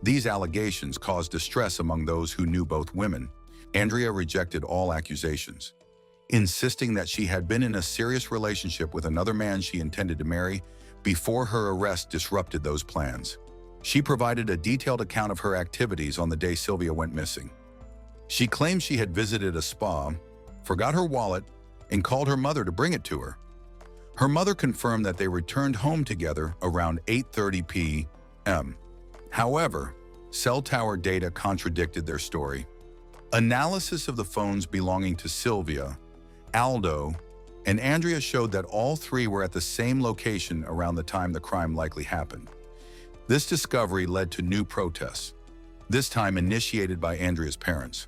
These allegations caused distress among those who knew both women. Andrea rejected all accusations, insisting that she had been in a serious relationship with another man she intended to marry before her arrest disrupted those plans. She provided a detailed account of her activities on the day Sylvia went missing. She claimed she had visited a spa, forgot her wallet, and called her mother to bring it to her. Her mother confirmed that they returned home together around 8:30 p.m. However, cell tower data contradicted their story. Analysis of the phones belonging to Sylvia, Aldo, and Andrea showed that all three were at the same location around the time the crime likely happened. This discovery led to new protests, this time initiated by Andrea's parents,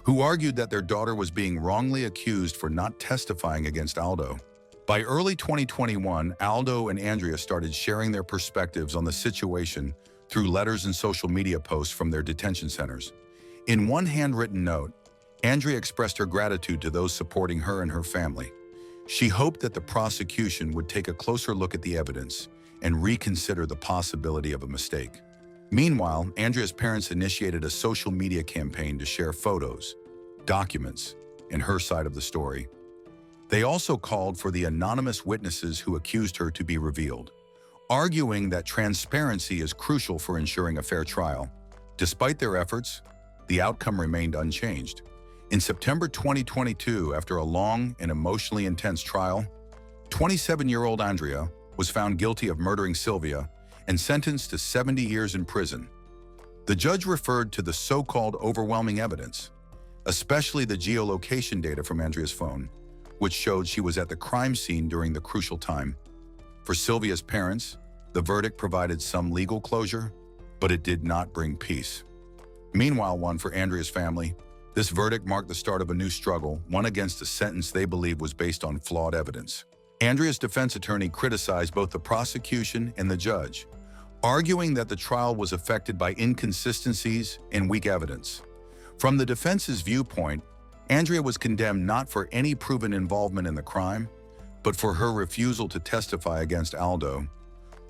who argued that their daughter was being wrongly accused for not testifying against Aldo. By early 2021, Aldo and Andrea started sharing their perspectives on the situation through letters and social media posts from their detention centers. In one handwritten note, Andrea expressed her gratitude to those supporting her and her family. She hoped that the prosecution would take a closer look at the evidence and reconsider the possibility of a mistake. Meanwhile, Andrea's parents initiated a social media campaign to share photos, documents, and her side of the story. They also called for the anonymous witnesses who accused her to be revealed, arguing that transparency is crucial for ensuring a fair trial. Despite their efforts, the outcome remained unchanged. In September 2022, after a long and emotionally intense trial, 27-year-old Andrea was found guilty of murdering Sylvia and sentenced to 70 years in prison. The judge referred to the so-called overwhelming evidence, especially the geolocation data from Andrea's phone, which showed she was at the crime scene during the crucial time. For Sylvia's parents, the verdict provided some legal closure, but it did not bring peace. Meanwhile, one for Andrea's family, this verdict marked the start of a new struggle, one against a sentence they believed was based on flawed evidence. Andrea's defense attorney criticized both the prosecution and the judge, arguing that the trial was affected by inconsistencies and weak evidence. From the defense's viewpoint, Andrea was condemned not for any proven involvement in the crime, but for her refusal to testify against Aldo.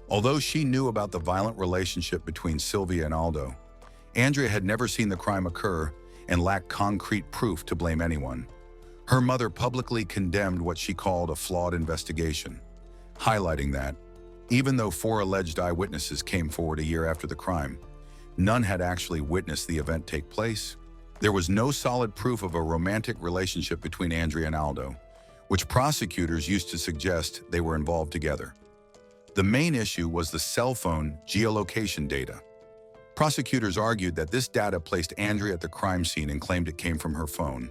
Although she knew about the violent relationship between Sylvia and Aldo, Andrea had never seen the crime occur and lacked concrete proof to blame anyone. Her mother publicly condemned what she called a flawed investigation, highlighting that, even though 4 alleged eyewitnesses came forward a year after the crime, none had actually witnessed the event take place. There was no solid proof of a romantic relationship between Andrea and Aldo, which prosecutors used to suggest they were involved together. The main issue was the cell phone geolocation data. Prosecutors argued that this data placed Andrea at the crime scene and claimed it came from her phone.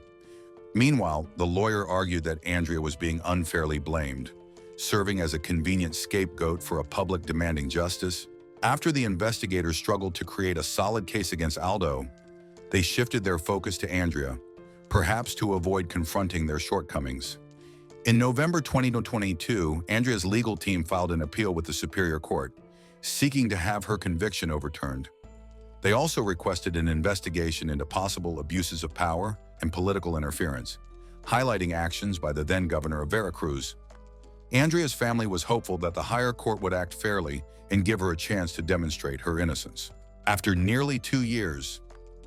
Meanwhile, the lawyer argued that Andrea was being unfairly blamed, serving as a convenient scapegoat for a public demanding justice. After the investigators struggled to create a solid case against Aldo, they shifted their focus to Andrea, perhaps to avoid confronting their shortcomings. In November 2022, Andrea's legal team filed an appeal with the Superior Court, seeking to have her conviction overturned. They also requested an investigation into possible abuses of power and political interference, highlighting actions by the then governor of Veracruz. Andrea's family was hopeful that the higher court would act fairly and give her a chance to demonstrate her innocence. After nearly 2 years,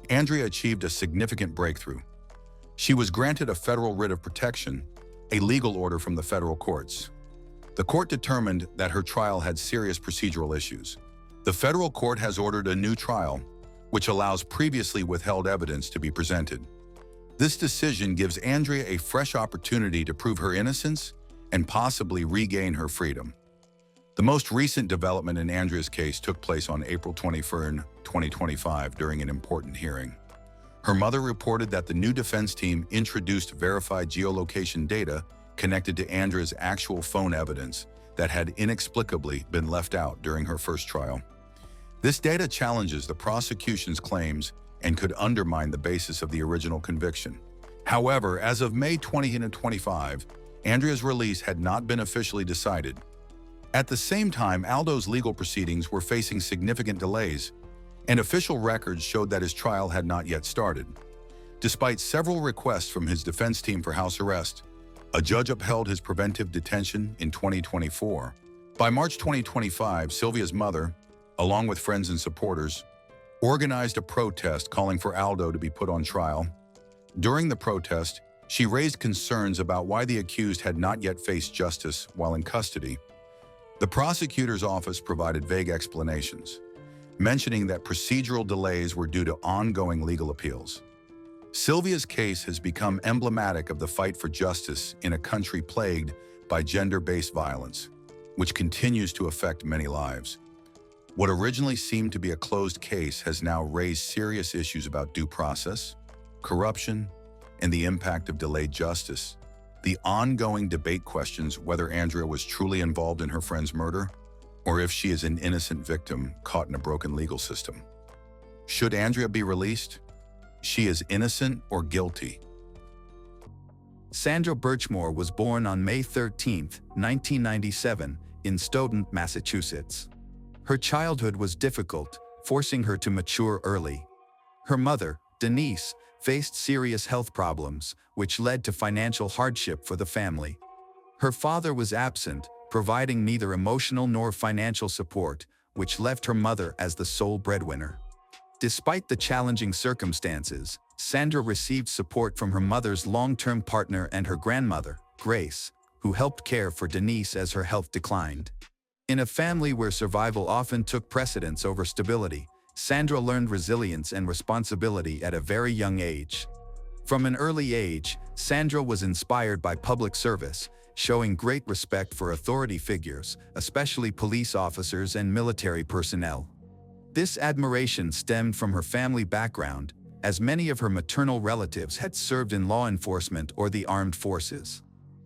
Andrea achieved a significant breakthrough. She was granted a federal writ of protection, a legal order from the federal courts. The court determined that her trial had serious procedural issues. The federal court has ordered a new trial, which allows previously withheld evidence to be presented. This decision gives Andrea a fresh opportunity to prove her innocence and possibly regain her freedom. The most recent development in Andrea's case took place on April 21, 2025, during an important hearing. Her mother reported that the new defense team introduced verified geolocation data connected to Andrea's actual phone evidence that had inexplicably been left out during her first trial. This data challenges the prosecution's claims and could undermine the basis of the original conviction. However, as of May 2025, Andrea's release had not been officially decided. At the same time, Aldo's legal proceedings were facing significant delays, and official records showed that his trial had not yet started. Despite several requests from his defense team for house arrest, a judge upheld his preventive detention in 2024. By March 2025, Sylvia's mother, along with friends and supporters, organized a protest calling for Aldo to be put on trial. During the protest, she raised concerns about why the accused had not yet faced justice while in custody. The prosecutor's office provided vague explanations, mentioning that procedural delays were due to ongoing legal appeals. Sylvia's case has become emblematic of the fight for justice in a country plagued by gender-based violence, which continues to affect many lives. What originally seemed to be a closed case has now raised serious issues about due process, corruption, and the impact of delayed justice. The ongoing debate questions whether Andrea was truly involved in her friend's murder or if she is an innocent victim caught in a broken legal system. Should Andrea be released? She is innocent or guilty. Sandra Birchmore was born on May 13, 1997, in Stoughton, Massachusetts. Her childhood was difficult, forcing her to mature early. Her mother, Denise, faced serious health problems, which led to financial hardship for the family. Her father was absent, providing neither emotional nor financial support, which left her mother as the sole breadwinner. Despite the challenging circumstances, Sandra received support from her mother's long-term partner and her grandmother, Grace, who helped care for Denise as her health declined. In a family where survival often took precedence over stability, Sandra learned resilience and responsibility at a very young age. From an early age, Sandra was inspired by public service, showing great respect for authority figures, especially police officers and military personnel. This admiration stemmed from her family background, as many of her maternal relatives had served in law enforcement or the armed forces.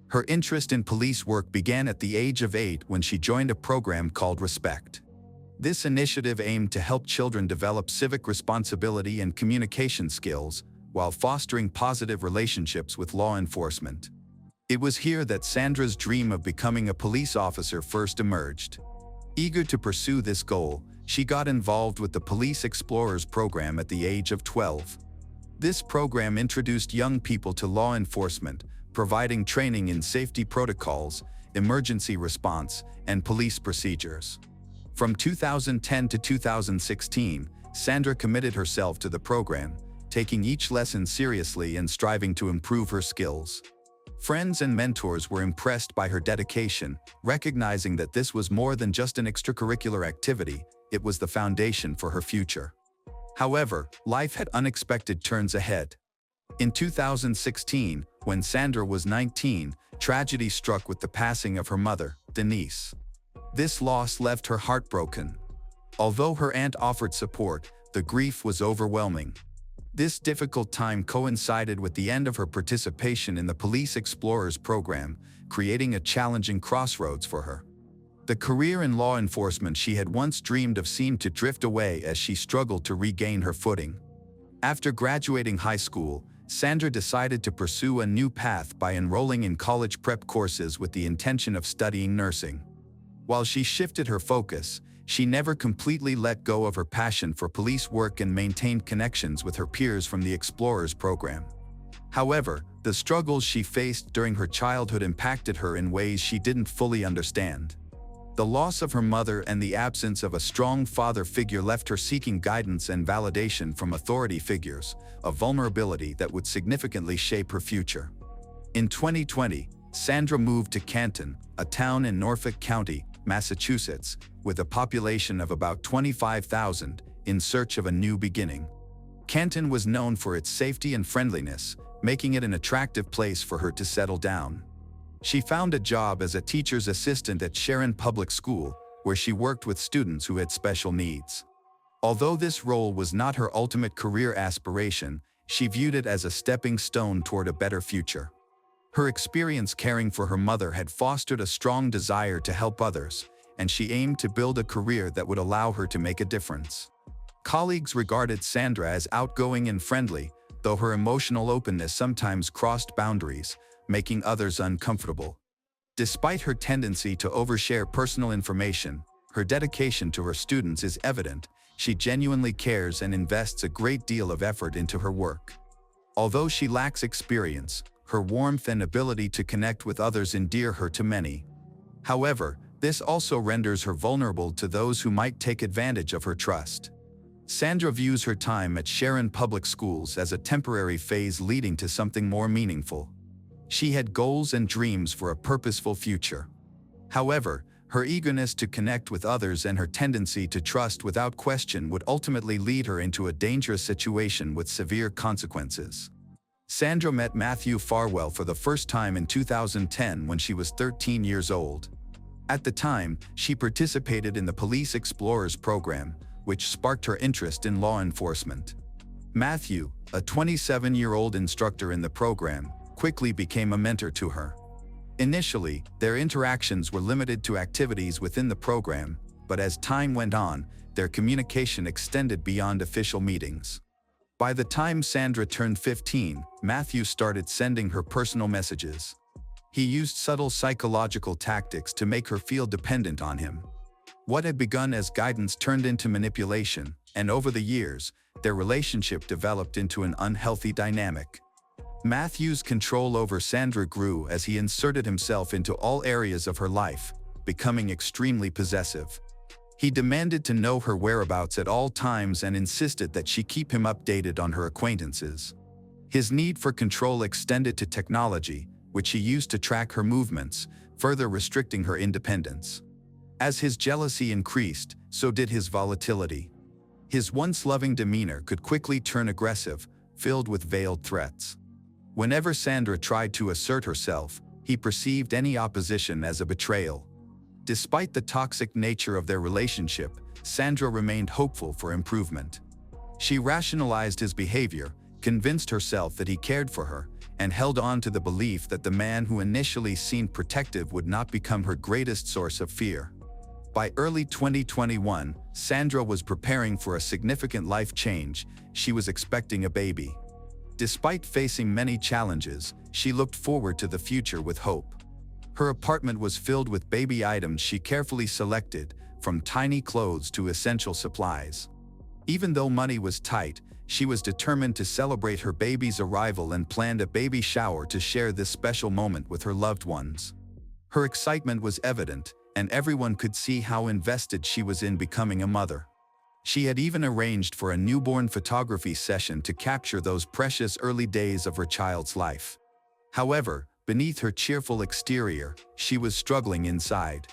Her interest in police work began at the age of 8 when she joined a program called Respect. This initiative aimed to help children develop civic responsibility and communication skills while fostering positive relationships with law enforcement. It was here that Sandra's dream of becoming a police officer first emerged. Eager to pursue this goal, she got involved with the Police Explorers program at the age of 12. This program introduced young people to law enforcement, providing training in safety protocols, emergency response, and police procedures. From 2010 to 2016, Sandra committed herself to the program, taking each lesson seriously and striving to improve her skills. Friends and mentors were impressed by her dedication, recognizing that this was more than just an extracurricular activity, it was the foundation for her future. However, life had unexpected turns ahead. In 2016, when Sandra was 19, tragedy struck with the passing of her mother, Denise. This loss left her heartbroken. Although her aunt offered support, the grief was overwhelming. This difficult time coincided with the end of her participation in the Police Explorers program, creating a challenging crossroads for her. The career in law enforcement she had once dreamed of seemed to drift away as she struggled to regain her footing. After graduating high school, Sandra decided to pursue a new path by enrolling in college prep courses with the intention of studying nursing. While she shifted her focus, she never completely let go of her passion for police work and maintained connections with her peers from the Explorers program. However, the struggles she faced during her childhood impacted her in ways she didn't fully understand. The loss of her mother and the absence of a strong father figure left her seeking guidance and validation from authority figures, a vulnerability that would significantly shape her future. In 2020, Sandra moved to Canton, a town in Norfolk County, Massachusetts, with a population of about 25,000, in search of a new beginning. Canton was known for its safety and friendliness, making it an attractive place for her to settle down. She found a job as a teacher's assistant at Sharon Public School, where she worked with students who had special needs. Although this role was not her ultimate career aspiration, she viewed it as a stepping stone toward a better future. Her experience caring for her mother had fostered a strong desire to help others, and she aimed to build a career that would allow her to make a difference. Colleagues regarded Sandra as outgoing and friendly, though her emotional openness sometimes crossed boundaries, making others uncomfortable. Despite her tendency to overshare personal information, her dedication to her students is evident. She genuinely cares and invests a great deal of effort into her work. Although she lacks experience, her warmth and ability to connect with others endear her to many. However, this also renders her vulnerable to those who might take advantage of her trust. Sandra views her time at Sharon Public Schools as a temporary phase leading to something more meaningful. She had goals and dreams for a purposeful future. However, her eagerness to connect with others and her tendency to trust without question would ultimately lead her into a dangerous situation with severe consequences. Sandra met Matthew Farwell for the first time in 2010 when she was 13 years old. At the time, she participated in the Police Explorers program, which sparked her interest in law enforcement. Matthew, a 27-year-old instructor in the program, quickly became a mentor to her. Initially, their interactions were limited to activities within the program, but as time went on, their communication extended beyond official meetings. By the time Sandra turned 15, Matthew started sending her personal messages. He used subtle psychological tactics to make her feel dependent on him. What had begun as guidance turned into manipulation, and over the years, their relationship developed into an unhealthy dynamic. Matthew's control over Sandra grew as he inserted himself into all areas of her life, becoming extremely possessive. He demanded to know her whereabouts at all times and insisted that she keep him updated on her acquaintances. His need for control extended to technology, which he used to track her movements, further restricting her independence. As his jealousy increased, so did his volatility. His once loving demeanor could quickly turn aggressive, filled with veiled threats. Whenever Sandra tried to assert herself, he perceived any opposition as a betrayal. Despite the toxic nature of their relationship, Sandra remained hopeful for improvement. She rationalized his behavior, convinced herself that he cared for her, and held on to the belief that the man who initially seemed protective would not become her greatest source of fear. By early 2021, Sandra was preparing for a significant life change. She was expecting a baby. Despite facing many challenges, she looked forward to the future with hope. Her apartment was filled with baby items she carefully selected, from tiny clothes to essential supplies. Even though money was tight, she was determined to celebrate her baby's arrival and planned a baby shower to share this special moment with her loved ones. Her excitement was evident, and everyone could see how invested she was in becoming a mother. She had even arranged for a newborn photography session to capture those precious early days of her child's life. However, beneath her cheerful exterior, she was struggling inside.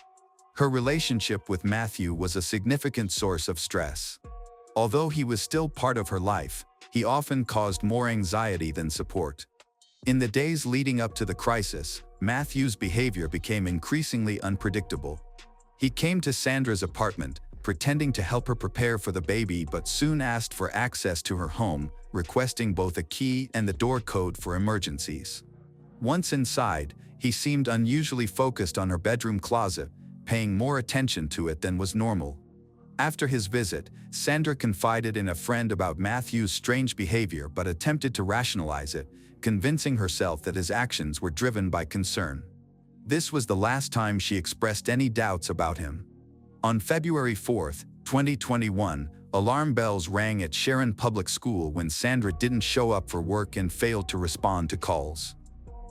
Her relationship with Matthew was a significant source of stress. Although he was still part of her life, he often caused more anxiety than support. In the days leading up to the crisis, Matthew's behavior became increasingly unpredictable. He came to Sandra's apartment, pretending to help her prepare for the baby, but soon asked for access to her home, requesting both a key and the door code for emergencies. Once inside, he seemed unusually focused on her bedroom closet, paying more attention to it than was normal. After his visit, Sandra confided in a friend about Matthew's strange behavior but attempted to rationalize it, convincing herself that his actions were driven by concern. This was the last time she expressed any doubts about him. On February 4, 2021, alarm bells rang at Sharon Public School when Sandra didn't show up for work and failed to respond to calls.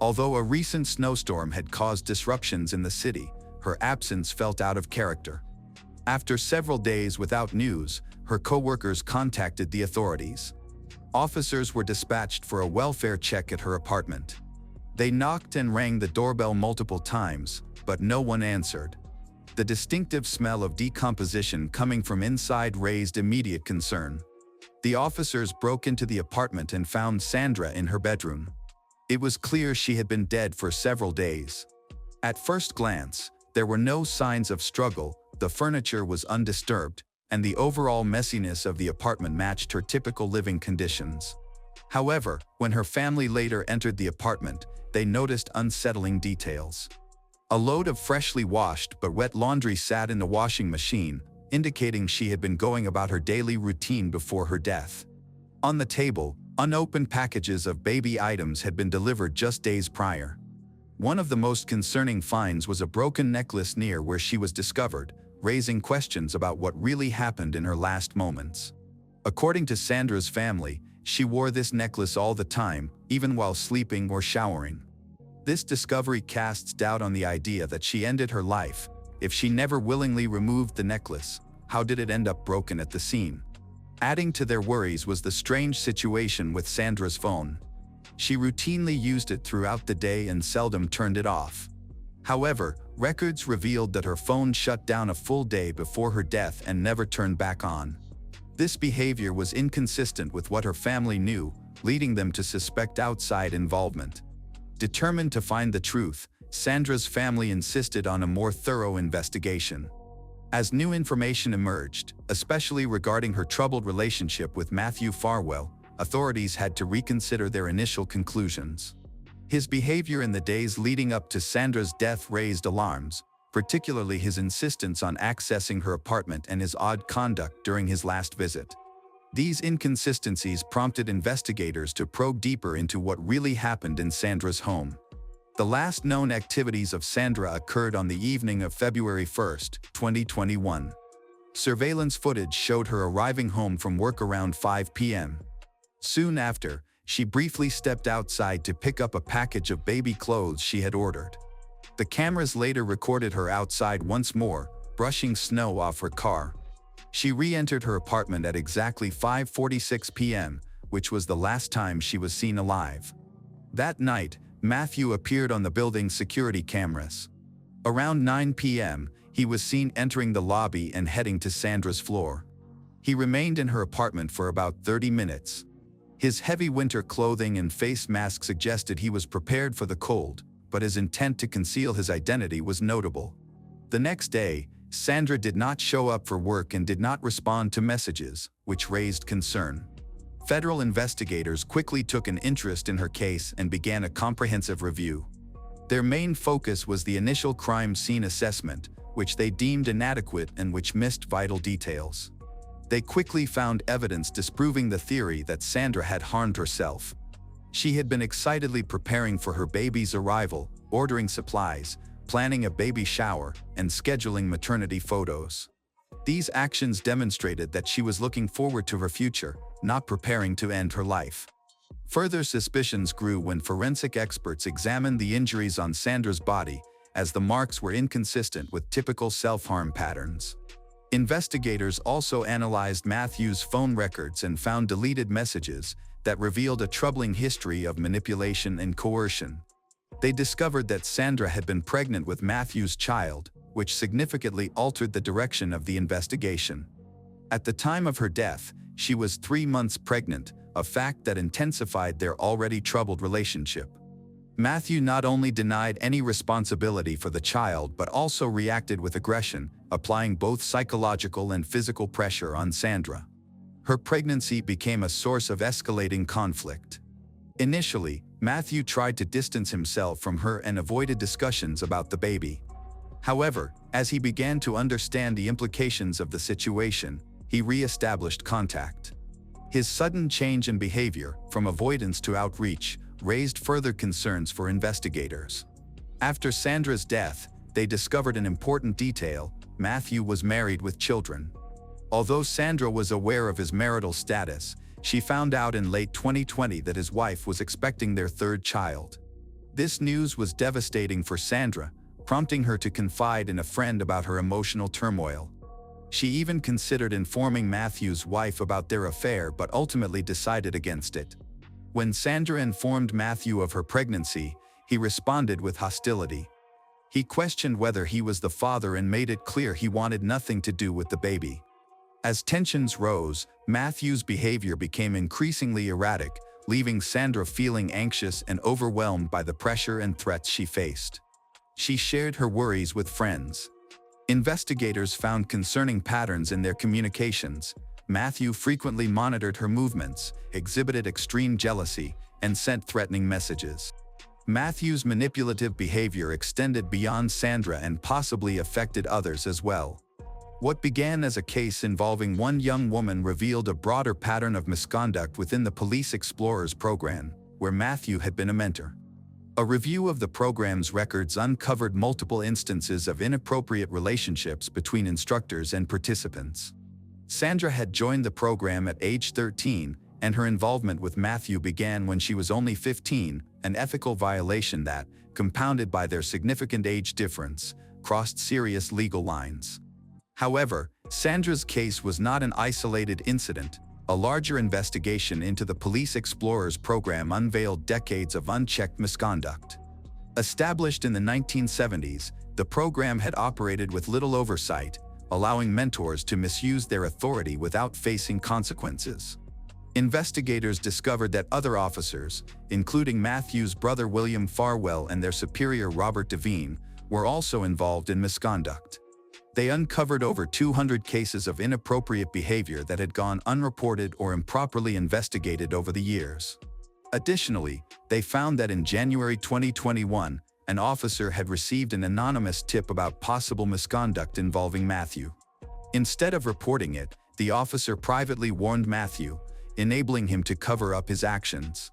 Although a recent snowstorm had caused disruptions in the city, her absence felt out of character. After several days without news, her co-workers contacted the authorities. Officers were dispatched for a welfare check at her apartment. They knocked and rang the doorbell multiple times, but no one answered. The distinctive smell of decomposition coming from inside raised immediate concern. The officers broke into the apartment and found Sandra in her bedroom. It was clear she had been dead for several days. At first glance, there were no signs of struggle, the furniture was undisturbed, and the overall messiness of the apartment matched her typical living conditions. However, when her family later entered the apartment, they noticed unsettling details. A load of freshly washed but wet laundry sat in the washing machine, indicating she had been going about her daily routine before her death. On the table, unopened packages of baby items had been delivered just days prior. One of the most concerning finds was a broken necklace near where she was discovered, raising questions about what really happened in her last moments. According to Sandra's family, she wore this necklace all the time, even while sleeping or showering. This discovery casts doubt on the idea that she ended her life. If she never willingly removed the necklace, how did it end up broken at the scene? Adding to their worries was the strange situation with Sandra's phone. She routinely used it throughout the day and seldom turned it off. However, records revealed that her phone shut down a full day before her death and never turned back on. This behavior was inconsistent with what her family knew, leading them to suspect outside involvement. Determined to find the truth, Sandra's family insisted on a more thorough investigation. As new information emerged, especially regarding her troubled relationship with Matthew Farwell, authorities had to reconsider their initial conclusions. His behavior in the days leading up to Sandra's death raised alarms, particularly his insistence on accessing her apartment and his odd conduct during his last visit. These inconsistencies prompted investigators to probe deeper into what really happened in Sandra's home. The last known activities of Sandra occurred on the evening of February 1, 2021. Surveillance footage showed her arriving home from work around 5 p.m. Soon after, she briefly stepped outside to pick up a package of baby clothes she had ordered. The cameras later recorded her outside once more, brushing snow off her car. She re-entered her apartment at exactly 5:46 p.m., which was the last time she was seen alive. That night, Matthew appeared on the building's security cameras. Around 9 p.m., he was seen entering the lobby and heading to Sandra's floor. He remained in her apartment for about 30 minutes. His heavy winter clothing and face mask suggested he was prepared for the cold, but his intent to conceal his identity was notable. The next day, Sandra did not show up for work and did not respond to messages, which raised concern. Federal investigators quickly took an interest in her case and began a comprehensive review. Their main focus was the initial crime scene assessment, which they deemed inadequate and which missed vital details. They quickly found evidence disproving the theory that Sandra had harmed herself. She had been excitedly preparing for her baby's arrival, ordering supplies, planning a baby shower, and scheduling maternity photos. These actions demonstrated that she was looking forward to her future, not preparing to end her life. Further suspicions grew when forensic experts examined the injuries on Sandra's body, as the marks were inconsistent with typical self-harm patterns. Investigators also analyzed Matthew's phone records and found deleted messages that revealed a troubling history of manipulation and coercion. They discovered that Sandra had been pregnant with Matthew's child, which significantly altered the direction of the investigation. At the time of her death, she was 3 months pregnant, a fact that intensified their already troubled relationship. Matthew not only denied any responsibility for the child but also reacted with aggression, applying both psychological and physical pressure on Sandra. Her pregnancy became a source of escalating conflict. Initially, Matthew tried to distance himself from her and avoided discussions about the baby. However, as he began to understand the implications of the situation, he re-established contact. His sudden change in behavior, from avoidance to outreach, raised further concerns for investigators. After Sandra's death, they discovered an important detail: Matthew was married with children. Although Sandra was aware of his marital status, she found out in late 2020 that his wife was expecting their third child. This news was devastating for Sandra, prompting her to confide in a friend about her emotional turmoil. She even considered informing Matthew's wife about their affair but ultimately decided against it. When Sandra informed Matthew of her pregnancy, he responded with hostility. He questioned whether he was the father and made it clear he wanted nothing to do with the baby. As tensions rose, Matthew's behavior became increasingly erratic, leaving Sandra feeling anxious and overwhelmed by the pressure and threats she faced. She shared her worries with friends. Investigators found concerning patterns in their communications. Matthew frequently monitored her movements, exhibited extreme jealousy, and sent threatening messages. Matthew's manipulative behavior extended beyond Sandra and possibly affected others as well. What began as a case involving one young woman revealed a broader pattern of misconduct within the Police Explorers program, where Matthew had been a mentor. A review of the program's records uncovered multiple instances of inappropriate relationships between instructors and participants. Sandra had joined the program at age 13, and her involvement with Matthew began when she was only 15, an ethical violation that, compounded by their significant age difference, crossed serious legal lines. However, Sandra's case was not an isolated incident. A larger investigation into the Police Explorers program unveiled decades of unchecked misconduct. Established in the 1970s, the program had operated with little oversight, allowing mentors to misuse their authority without facing consequences. Investigators discovered that other officers, including Matthew's brother William Farwell and their superior Robert Devine, were also involved in misconduct. They uncovered over 200 cases of inappropriate behavior that had gone unreported or improperly investigated over the years. Additionally, they found that in January 2021, an officer had received an anonymous tip about possible misconduct involving Matthew. Instead of reporting it, the officer privately warned Matthew, enabling him to cover up his actions.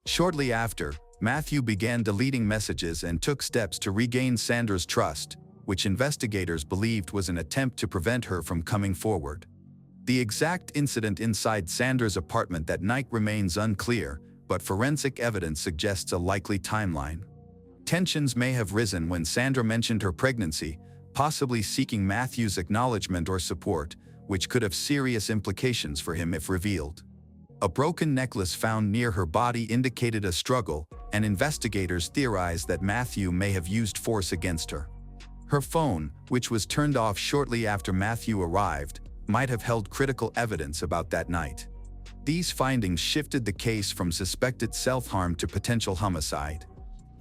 Shortly after, Matthew began deleting messages and took steps to regain Sandra's trust, which investigators believed was an attempt to prevent her from coming forward. The exact incident inside Sandra's apartment that night remains unclear, but forensic evidence suggests a likely timeline. Tensions may have risen when Sandra mentioned her pregnancy, possibly seeking Matthew's acknowledgement or support, which could have serious implications for him if revealed. A broken necklace found near her body indicated a struggle, and investigators theorized that Matthew may have used force against her. Her phone, which was turned off shortly after Matthew arrived, might have held critical evidence about that night. These findings shifted the case from suspected self-harm to potential homicide.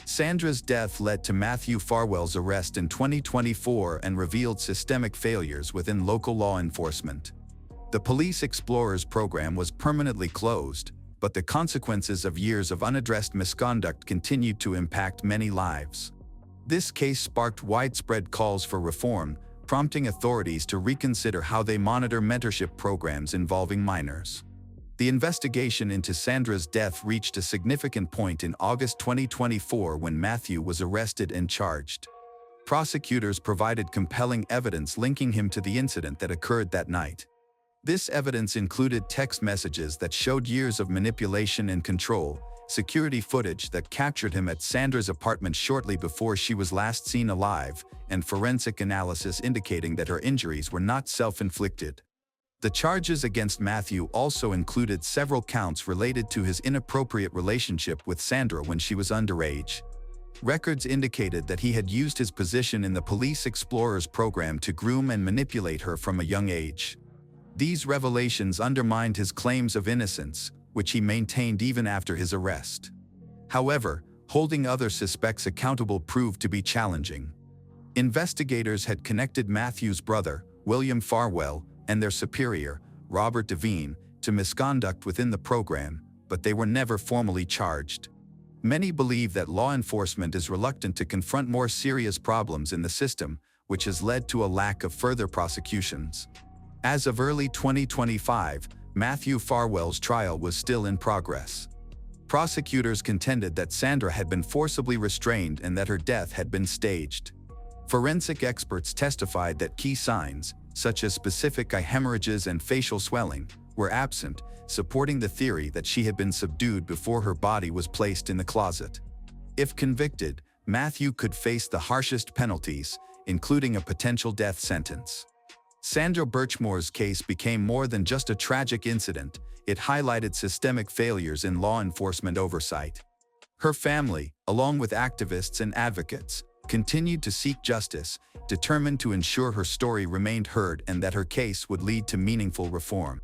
Sandra's death led to Matthew Farwell's arrest in 2024 and revealed systemic failures within local law enforcement. The Police Explorers program was permanently closed, but the consequences of years of unaddressed misconduct continued to impact many lives. This case sparked widespread calls for reform, prompting authorities to reconsider how they monitor mentorship programs involving minors. The investigation into Sandra's death reached a significant point in August 2024 when Matthew was arrested and charged. Prosecutors provided compelling evidence linking him to the incident that occurred that night. This evidence included text messages that showed years of manipulation and control, security footage that captured him at Sandra's apartment shortly before she was last seen alive, and forensic analysis indicating that her injuries were not self-inflicted. The charges against Matthew also included several counts related to his inappropriate relationship with Sandra when she was underage. Records indicated that he had used his position in the Police Explorers program to groom and manipulate her from a young age. These revelations undermined his claims of innocence, which he maintained even after his arrest. However, holding other suspects accountable proved to be challenging. Investigators had connected Matthew's brother, William Farwell, and their superior, Robert Devine, to misconduct within the program, but they were never formally charged. Many believe that law enforcement is reluctant to confront more serious problems in the system, which has led to a lack of further prosecutions. As of early 2025, Matthew Farwell's trial was still in progress. Prosecutors contended that Sandra had been forcibly restrained and that her death had been staged. Forensic experts testified that key signs, such as specific eye hemorrhages and facial swelling, were absent, supporting the theory that she had been subdued before her body was placed in the closet. If convicted, Matthew could face the harshest penalties, including a potential death sentence. Sandra Birchmore's case became more than just a tragic incident, it highlighted systemic failures in law enforcement oversight. Her family, along with activists and advocates, continued to seek justice, determined to ensure her story remained heard and that her case would lead to meaningful reform.